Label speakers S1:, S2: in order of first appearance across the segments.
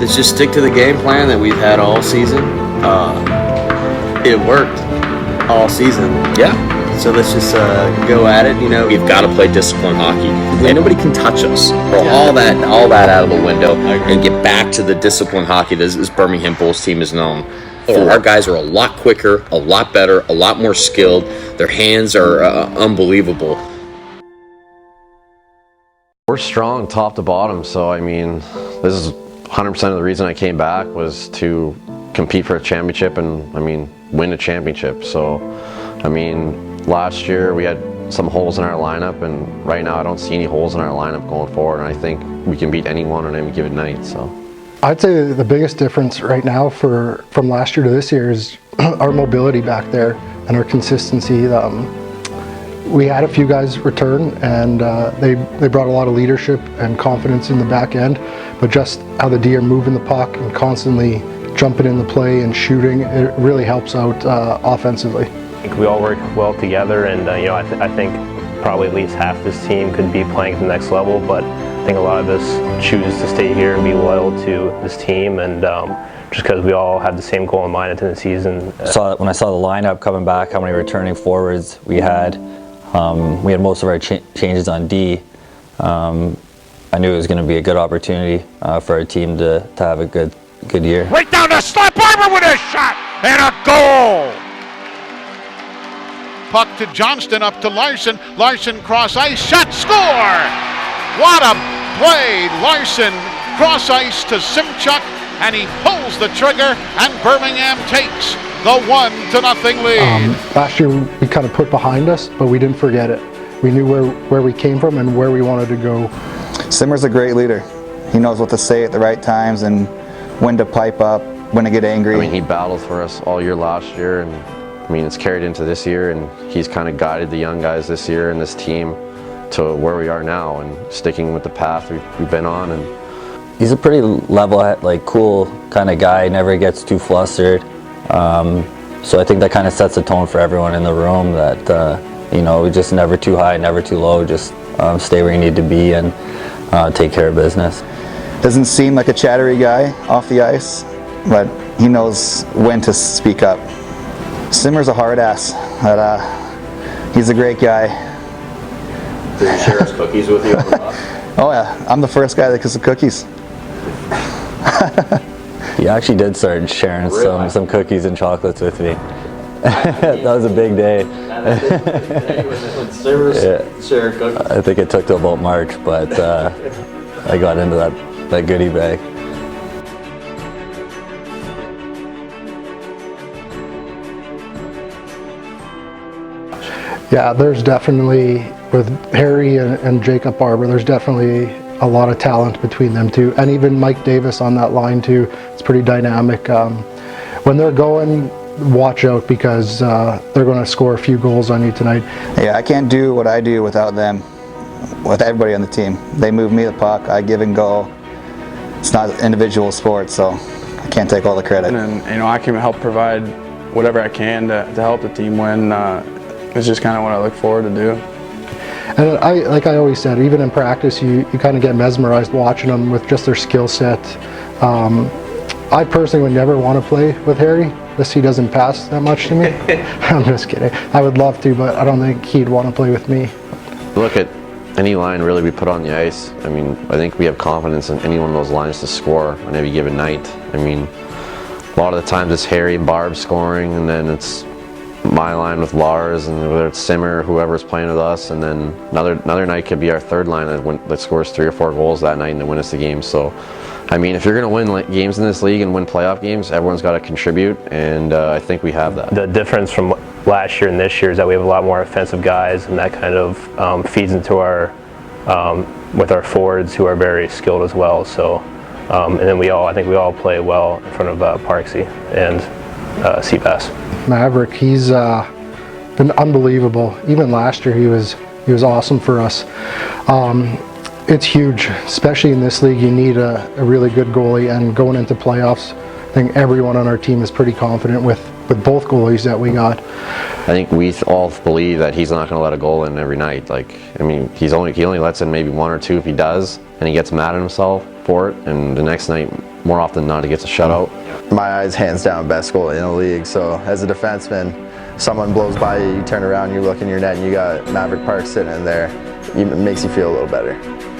S1: is just stick to the game plan that we've had all season. It worked all season.
S2: Yeah.
S1: So let's just go at it.
S2: We've got to play disciplined hockey. And nobody can touch us. Throw all that out of the window and get back to the disciplined hockey this Birmingham Bulls team is known for. Our guys are a lot quicker, a lot better, a lot more skilled. Their hands are unbelievable.
S3: We're strong top to bottom, so I mean, this is 100% of the reason I came back was to compete for a championship and, I mean, win a championship. So, I mean, last year we had some holes in our lineup, and right now I don't see any holes in our lineup going forward, and I think we can beat anyone on any given night. So,
S4: I'd say the biggest difference right now from last year to this year is our mobility back there and our consistency. We had a few guys return, and they brought a lot of leadership and confidence in the back end, but just how the D are moving the puck and constantly jumping in the play and shooting, it really helps out offensively.
S5: I think we all work well together, and I think probably at least half this team could be playing at the next level, but I think a lot of us choose to stay here and be loyal to this team, and just because we all had the same goal in mind at the end of the season.
S6: When I saw the lineup coming back, how many returning forwards we had most of our changes on D. I knew it was going to be a good opportunity for our team to have a good year.
S7: Right down the slot, Barber with a shot and a goal! Puck to Johnston, up to Larson. Larson cross ice, shot, score! What a play! Larson cross ice to Simchuk, and he pulls the trigger, and Birmingham takes the 1-0 lead.
S4: Last year we kind of put behind us, but we didn't forget it. We knew where we came from and where we wanted to go.
S8: Simmer's a great leader. He knows what to say at the right times and when to pipe up, when to get angry.
S3: I mean, he battled for us all year last year, and I mean, it's carried into this year, and he's kind of guided the young guys this year and this team to where we are now, and sticking with the path we've been on. And
S6: he's a pretty level, cool kind of guy. Never gets too flustered. So I think that kind of sets the tone for everyone in the room. That we just never too high, never too low. Just stay where you need to be and take care of business.
S8: Doesn't seem like a chattery guy off the ice, but he knows when to speak up. Simmer's a hard ass, but he's a great guy.
S2: Did he share his cookies with you?
S8: Oh yeah, I'm the first guy that gets the cookies.
S6: He actually did start sharing some cookies and chocolates with me. That was a big day. I think it took till about March, but I got into that goodie bag.
S4: Yeah, there's definitely, with Harry and Jacob Barber, there's definitely a lot of talent between them two, and even Mike Davis on that line too. It's pretty dynamic. When they're going, watch out, because they're going to score a few goals on you tonight.
S8: Yeah, I can't do what I do without them, with everybody on the team. They move me the puck, I give and go. It's not an individual sport, so I can't take all the credit.
S9: And I can help provide whatever I can to help the team win. It's just kind of what I look forward to do.
S4: And like I always said, even in practice, you kind of get mesmerized watching them with just their skill set. I personally would never want to play with Harry, unless he doesn't pass that much to me. I'm just kidding. I would love to, but I don't think he'd want to play with me.
S3: look at any line really we put on the ice. I mean, I think we have confidence in any one of those lines to score on every given night. I mean, a lot of the times it's Harry and Barb scoring, and then it's my line with Lars, and whether it's Simmer, whoever's playing with us, and then another night could be our third line that scores 3 or 4 goals that night and then win us the game. So, I mean, if you're going to win games in this league and win playoff games, everyone's got to contribute, and I think we have that.
S5: The difference from last year and this year is that we have a lot more offensive guys, and that kind of feeds into our with our forwards, who are very skilled as well. So, and then I think we all play well in front of Parksy and Seabass.
S4: Maverick, he's been unbelievable. Even last year, he was awesome for us. It's huge, especially in this league. You need a really good goalie, and going into playoffs, I think everyone on our team is pretty confident with with both goalies that we got.
S3: I think we all believe that he's not going to let a goal in every night. Like, I mean, he only lets in maybe 1 or 2 if he does, and he gets mad at himself for it. And the next night, more often than not, he gets a shutout.
S8: My eyes, hands down, best goalie in the league. So as a defenseman, someone blows by you, you turn around, you look in your net, and you got Maverick Park sitting in there. It makes you feel a little better.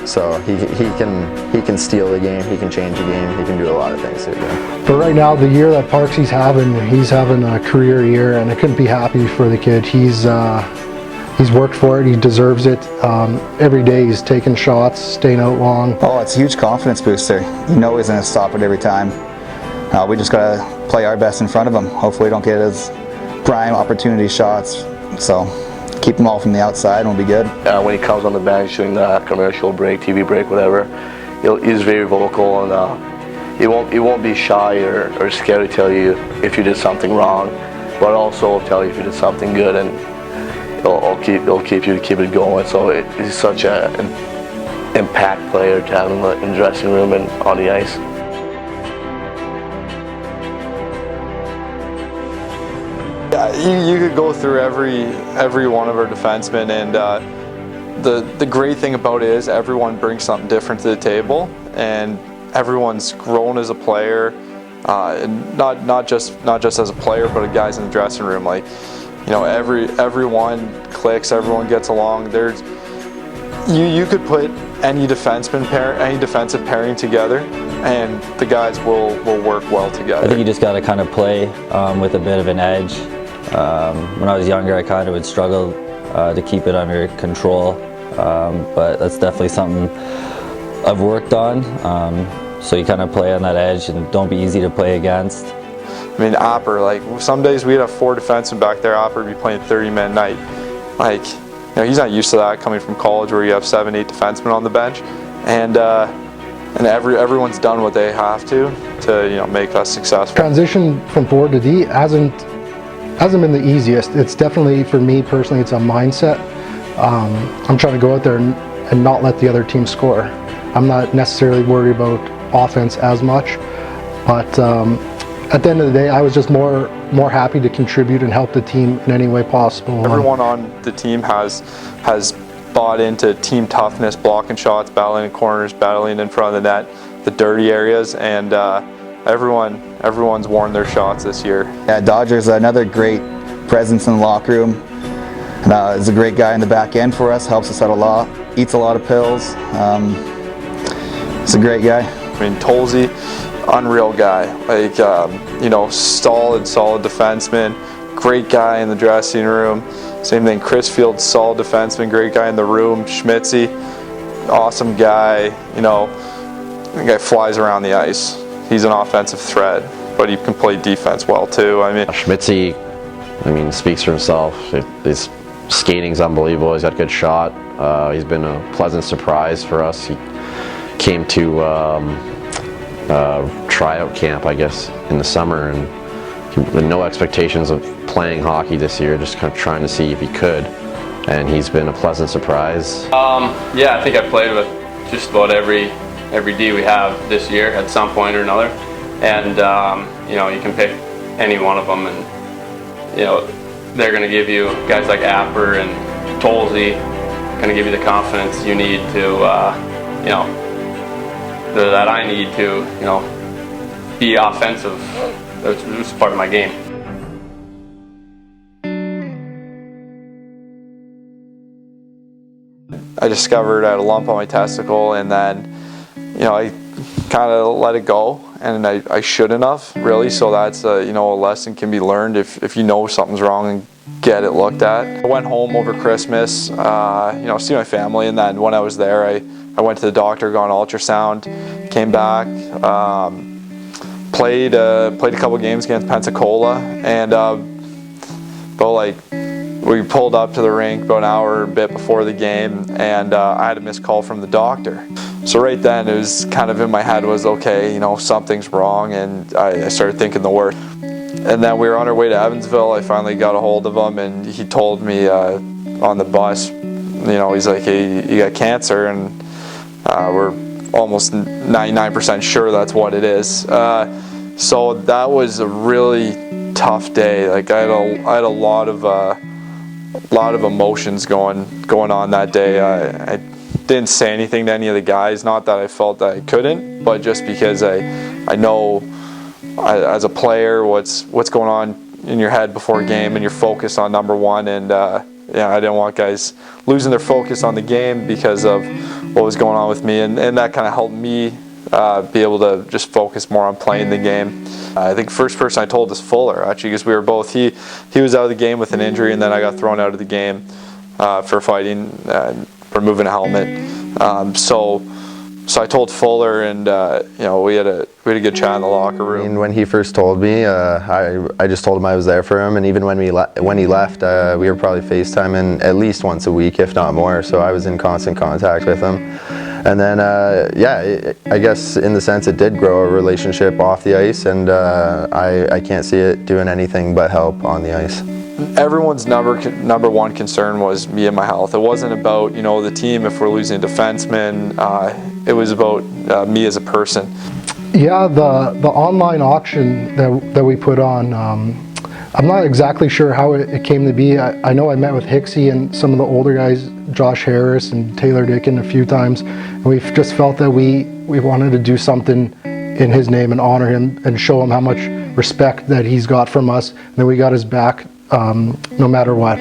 S8: So he can steal the game, he can change the game, he can do a lot of things to the game.
S4: But right now, the year that Parksy's having a career year, and I couldn't be happy for the kid. He's worked for it, he deserves it. Every day he's taking shots, staying out long.
S8: Oh, it's a huge confidence booster. You know he's going to stop it every time. We just got to play our best in front of him. Hopefully we don't get his prime opportunity shots. So keep them all from the outside and we'll be good.
S10: When he comes on the bench doing the commercial break, TV break, whatever, he's very vocal, and he won't be shy or scared to tell you if you did something wrong, but also tell you if you did something good, and he'll keep you to keep it going. So he's such an impact player to have in the dressing room and on the ice.
S9: You could go through every one of our defensemen, and the great thing about it is everyone brings something different to the table, and everyone's grown as a player, and not just as a player, but guys in the dressing room. Like, you know, everyone clicks, everyone gets along. You could put any defensive pairing together, and the guys will work well together.
S6: I think you just got to kind of play with a bit of an edge. When I was younger, I kind of would struggle to keep it under control, but that's definitely something I've worked on. So you kind of play on that edge and don't be easy to play against.
S9: I mean, Opper, like, some days we'd have 4 defensemen back there. Opper would be playing 30-man night. Like, you know, he's not used to that coming from college where you have 7, 8 defensemen on the bench, and everyone's done what they have to make us successful.
S4: Transition from forward to D hasn't been the easiest. It's definitely, for me personally, it's a mindset. I'm trying to go out there and not let the other team score. I'm not necessarily worried about offense as much, but at the end of the day, I was just more happy to contribute and help the team in any way possible.
S9: Everyone on the team has bought into team toughness, blocking shots, battling in corners, battling in front of the net, the dirty areas, and everyone's worn their shots this year.
S8: Yeah, Dodger's another great presence in the locker room. He's a great guy in the back end for us, helps us out a lot, eats a lot of pills. He's a great guy.
S9: I mean, Tolsey, unreal guy. Like, solid defenseman, great guy in the dressing room. Same thing, Chris Field, solid defenseman, great guy in the room. Schmitzy, awesome guy. You know, the guy flies around the ice. He's an offensive threat, but he can play defense well too. I mean,
S3: Schmitzy, speaks for himself. His skating's unbelievable. He's got a good shot. He's been a pleasant surprise for us. He came to tryout camp, I guess, in the summer, and with no expectations of playing hockey this year, just kind of trying to see if he could, and he's been a pleasant surprise.
S11: Yeah, I think I played with just about every D we have this year at some point or another, and you can pick any one of them, and they're going to give you guys like Apper and Tolsey, going to give you the confidence you need to that I need to be offensive. That's part of my game.
S9: I discovered I had a lump on my testicle, and then I kind of let it go, and I shouldn't have, really. So that's a lesson can be learned if you know something's wrong and get it looked at. I went home over Christmas, see my family, and then when I was there, I went to the doctor, got an ultrasound, came back, played a couple games against Pensacola, and we pulled up to the rink about an hour and a bit before the game, and I had a missed call from the doctor. So right then, it was kind of in my head was, okay, something's wrong, and I started thinking the worst. And then we were on our way to Evansville. I finally got a hold of him, and he told me on the bus, he's like, hey, you got cancer, and we're almost 99% sure that's what it is. So that was a really tough day. Like I had a lot of emotions going on that day. I didn't say anything to any of the guys, not that I felt that I couldn't, but just because I know as a player what's going on in your head before a game, and you're focused on number one. And yeah, I didn't want guys losing their focus on the game because of what was going on with me, and that kind of helped me be able to just focus more on playing the game. I think first person I told is Fuller, actually, because we were both, he was out of the game with an injury, and then I got thrown out of the game for fighting, for moving a helmet. So I told Fuller, and we had a good chat in the locker room.
S8: I mean, when he first told me, I just told him I was there for him, and even when he left, we were probably FaceTiming at least once a week, if not more. So I was in constant contact with him. And then, I guess in the sense it did grow a relationship off the ice, and I can't see it doing anything but help on the ice.
S9: Everyone's number one concern was me and my health. It wasn't about the team if we're losing defensemen. It was about me as a person.
S4: Yeah, the online auction that we put on, I'm not exactly sure how it came to be. I know I met with Hicksy and some of the older guys, Josh Harris and Taylor Dickin, a few times, and we just felt that we wanted to do something in his name and honor him and show him how much respect that he's got from us, and that we got his back no matter what.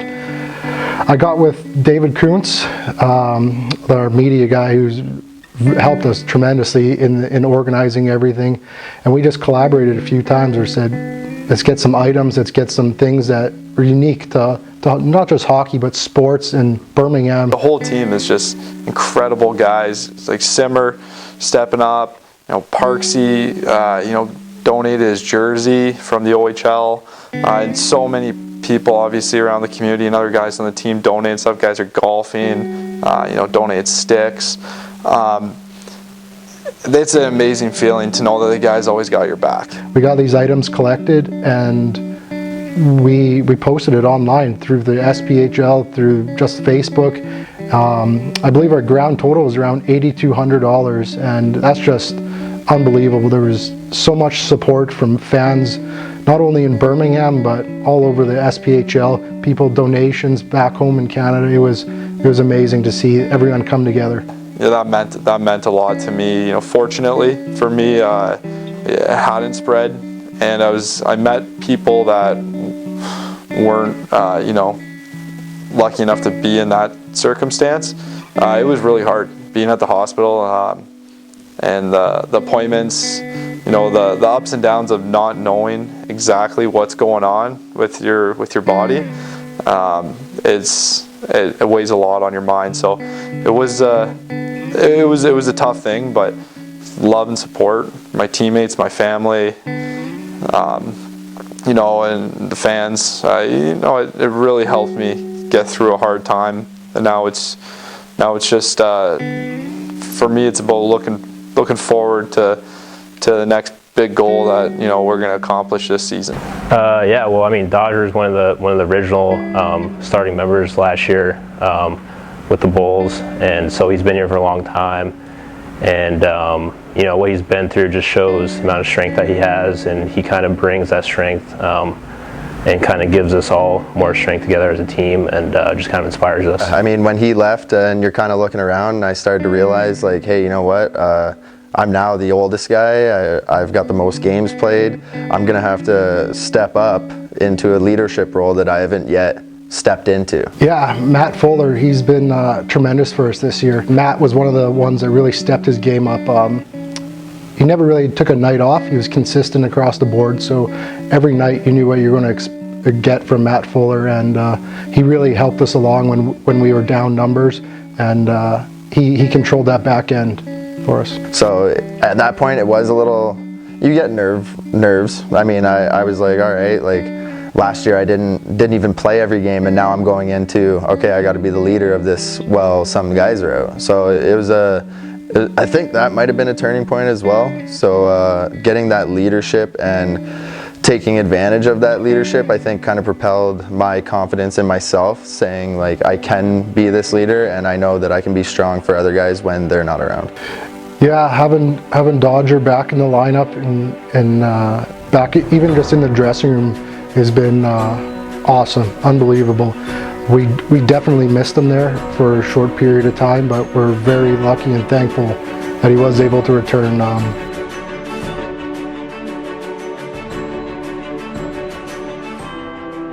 S4: I got with David Kuntz, our media guy, who's helped us tremendously in organizing everything, and we just collaborated a few times or said, let's get some items, let's get some things that are unique to not just hockey but sports in Birmingham.
S9: The whole team is just incredible guys. It's like Simmer stepping up, Parksy, donated his jersey from the OHL, and so many people obviously around the community and other guys on the team donate stuff. Guys are golfing, donate sticks. It's an amazing feeling to know that the guys always got your back.
S4: We got these items collected, and we posted it online through the SPHL, through just Facebook. I believe our ground total is around $8,200, and that's just unbelievable. There was so much support from fans, not only in Birmingham but all over the SPHL. People, donations back home in Canada. It was amazing to see everyone come together.
S9: Yeah, that meant a lot to me. Fortunately for me, it hadn't spread, and I met people that weren't lucky enough to be in that circumstance. It was really hard being at the hospital, and the appointments, the ups and downs of not knowing exactly what's going on with your body. It weighs a lot on your mind. So it was a tough thing, but love and support, my teammates, my family, and the fans, it really helped me get through a hard time. And now it's just for me, it's about looking forward to the next big goal that we're going to accomplish this season.
S5: Yeah, well, I mean, Dodger's one of the original starting members last year with the Bulls, and so he's been here for a long time. And what he's been through just shows the amount of strength that he has, and he kind of brings that strength and kind of gives us all more strength together as a team, and just kind of inspires us.
S8: I mean, when he left and you're kind of looking around, and I started to realize, like, hey, you know what? I'm now the oldest guy. I've got the most games played. I'm going to have to step up into a leadership role that I haven't yet stepped into.
S4: Yeah, Matt Fuller, he's been tremendous for us this year. Matt was one of the ones that really stepped his game up. He never really took a night off. He was consistent across the board, so every night you knew what you were going to get from Matt Fuller, and he really helped us along when we were down numbers, and he controlled that back end for us.
S8: So at that point it was a little, you get nerves. I mean, I was like, all right, like last year I didn't even play every game, and now I'm going into, okay, I got to be the leader of this while some guys are out. So it was I think that might have been a turning point as well. So getting that leadership and taking advantage of that leadership, I think, kind of propelled my confidence in myself, saying, like, I can be this leader, and I know that I can be strong for other guys when they're not around.
S4: Yeah, having Dodger back in the lineup and back even just in the dressing room, has been awesome, unbelievable. We definitely missed him there for a short period of time, but we're very lucky and thankful that he was able to return.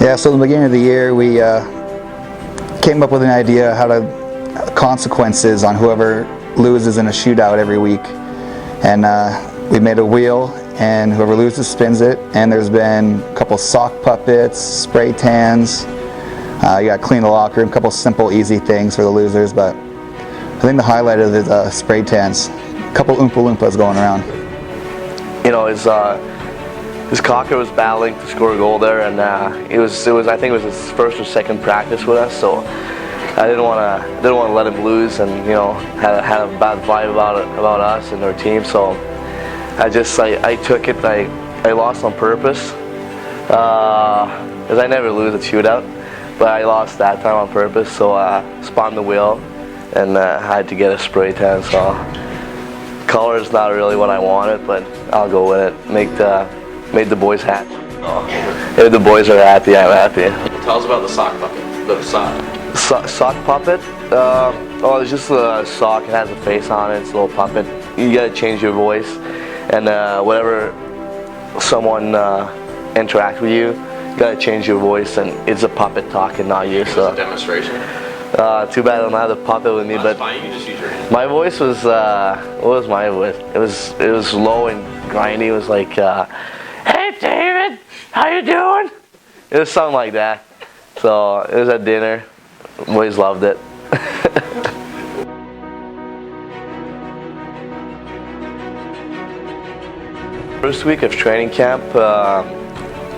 S12: Yeah, so in the beginning of the year, we came up with an idea how to consequences on whoever loses in a shootout every week. And we made a wheel, and whoever loses spins it. And there's been a couple sock puppets, spray tans. You got to clean the locker room, a couple simple, easy things for the losers. But I think the highlight of it is spray tans. A couple Oompa Loompas going around.
S10: You know, his cocker was battling to score a goal there, and it was I think it was his first or second practice with us, so I didn't want to let him lose, and you know, had a bad vibe about us and our team. So I took it. I lost on purpose because I never lose a shootout, but I lost that time on purpose. So I spun the wheel and had to get a spray tan. So color is not really what I wanted, but I'll go with it. Made the boys happy. If the boys are happy, I'm happy.
S2: Tell us about the sock puppet. The sock.
S10: Sock puppet? It's just a sock. It has a face on it. It's a little puppet. You gotta change your voice, and whenever someone interacts with you, you gotta change your voice, and it's a puppet talking, not you.
S2: So. A demonstration.
S10: Too bad I don't have the puppet with me, but
S2: fine. You can just use your hand.
S10: My voice was. What was my voice? It was low and grindy. It was like, "Hey David, how you doing?" It was something like that. So it was at dinner. Boys loved it. First week of training camp, I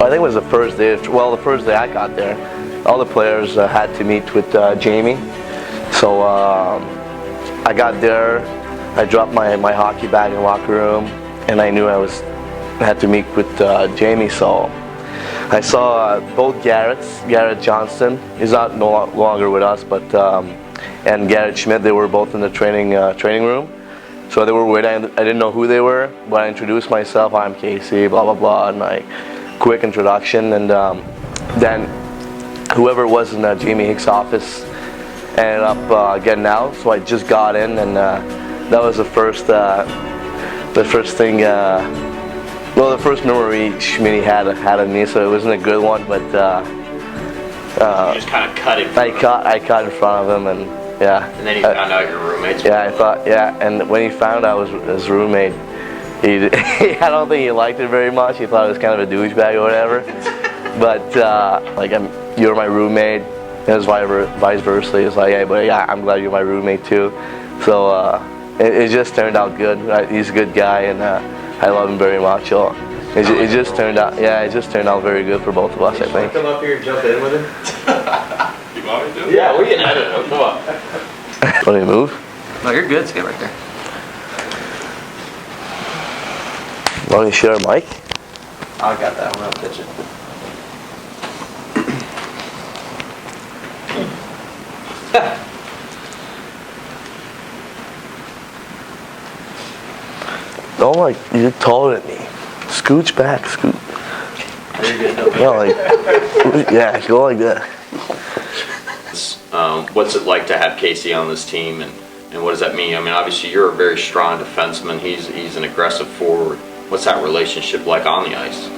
S10: think it was the first day. The first day I got there, all the players had to meet with Jamie. So I got there, I dropped my hockey bag in the locker room, and I knew I had to meet with Jamie. So I saw both Garrett Johnston, he's no longer with us, but and Garrett Schmidt, they were both in the training room. So they were waiting. I didn't know who they were, but I introduced myself. I'm Casey, blah blah blah, and like quick introduction. And then whoever was in Jamie Hick's office ended up getting out. So I just got in, and that was the first thing. The first memory Schmitty had of me, so it wasn't a good one, but
S2: you just kind of cut him.
S10: I cut in front of him, and yeah.
S2: And then he found out your roommates.
S10: Yeah, and when he found out I was his roommate, I don't think he liked it very much. He thought it was kind of a douchebag or whatever. But you're my roommate. It was vice versa. He was like, hey, but yeah, I'm glad you're my roommate too. So it just turned out good. Right? He's a good guy, and I love him very much. So it just turned out very good for both of us, I think.
S2: Come up here and jump in with him.
S11: You want me to?
S2: Yeah, we can edit him. Come on.
S10: Want me to move?
S2: No, you're good. Stay right there.
S10: Want me to share a mic?
S2: I got that one. I'll pitch it.
S10: Don't like, you're taller than me. Scooch back, scoot.
S2: You're good.
S10: No, yeah, go like that.
S2: What's it like to have Casey on this team, and what does that mean? I mean, obviously you're a very strong defenseman. He's an aggressive forward. What's that relationship like on the ice?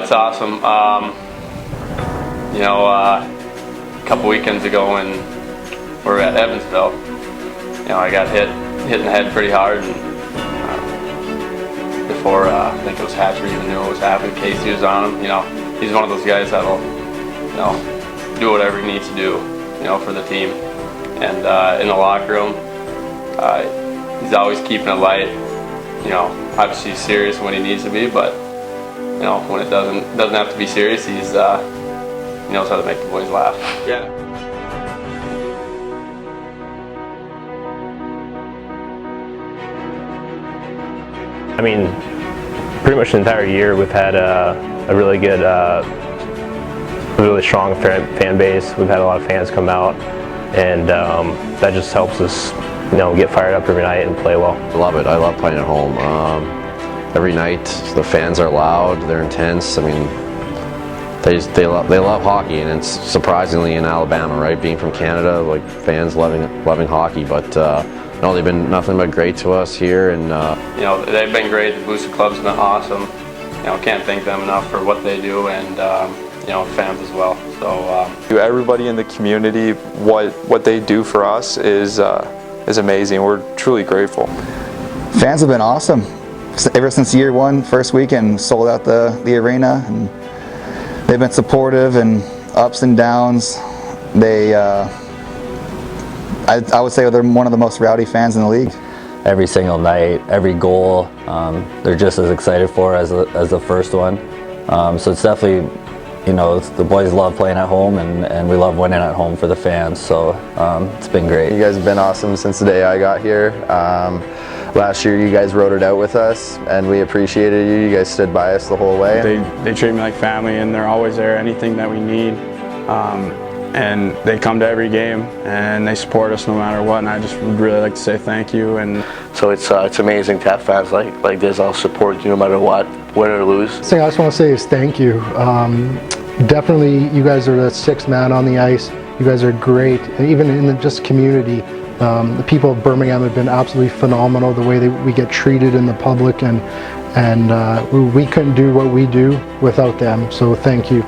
S11: It's awesome. A couple weekends ago when we were at Evansville, I got hit in the head pretty hard, and before I think it was Hatcher even knew what was happening, Casey was on him. He's one of those guys that'll do whatever he needs to do for the team. And in the locker room, he's always keeping it light. Obviously he's serious when he needs to be, but when it doesn't have to be serious, he knows how to make the boys laugh.
S2: Yeah.
S5: I mean, pretty much the entire year we've had a really good, really strong fan base. We've had a lot of fans come out, and that just helps us, get fired up every night and play well.
S3: I love it. I love playing at home. Every night, the fans are loud. They're intense. I mean, they love hockey, and it's surprisingly in Alabama, right? Being from Canada, like fans loving hockey, but no, they've been nothing but great to us here, and
S11: you know, they've been great. The Booster Club's been awesome. You know, can't thank them enough for what they do, and you know, fans as well. So
S9: everybody in the community, what they do for us is amazing. We're truly grateful.
S12: Fans have been awesome ever since year one, first weekend, sold out the arena, and they've been supportive and ups and downs. They, I would say they're one of the most rowdy fans in the league.
S6: Every single night, every goal, they're just as excited for as the first one. So it's definitely, you know, the boys love playing at home, and we love winning at home for the fans. So it's been great.
S8: You guys have been awesome since the day I got here. Last year you guys rode it out with us, and we appreciated you. You guys stood by us the whole way.
S13: They treat me like family, and they're always there, anything that we need. And they come to every game, and they support us no matter what, and I just would really like to say thank you. And
S10: so it's amazing to have fans like this. I'll support you no matter what, win or lose.
S4: The thing I just want to say is thank you. Definitely, you guys are the sixth man on the ice. You guys are great, and even in the just community. The people of Birmingham have been absolutely phenomenal, the way that we get treated in the public, and we couldn't do what we do without them, so thank you.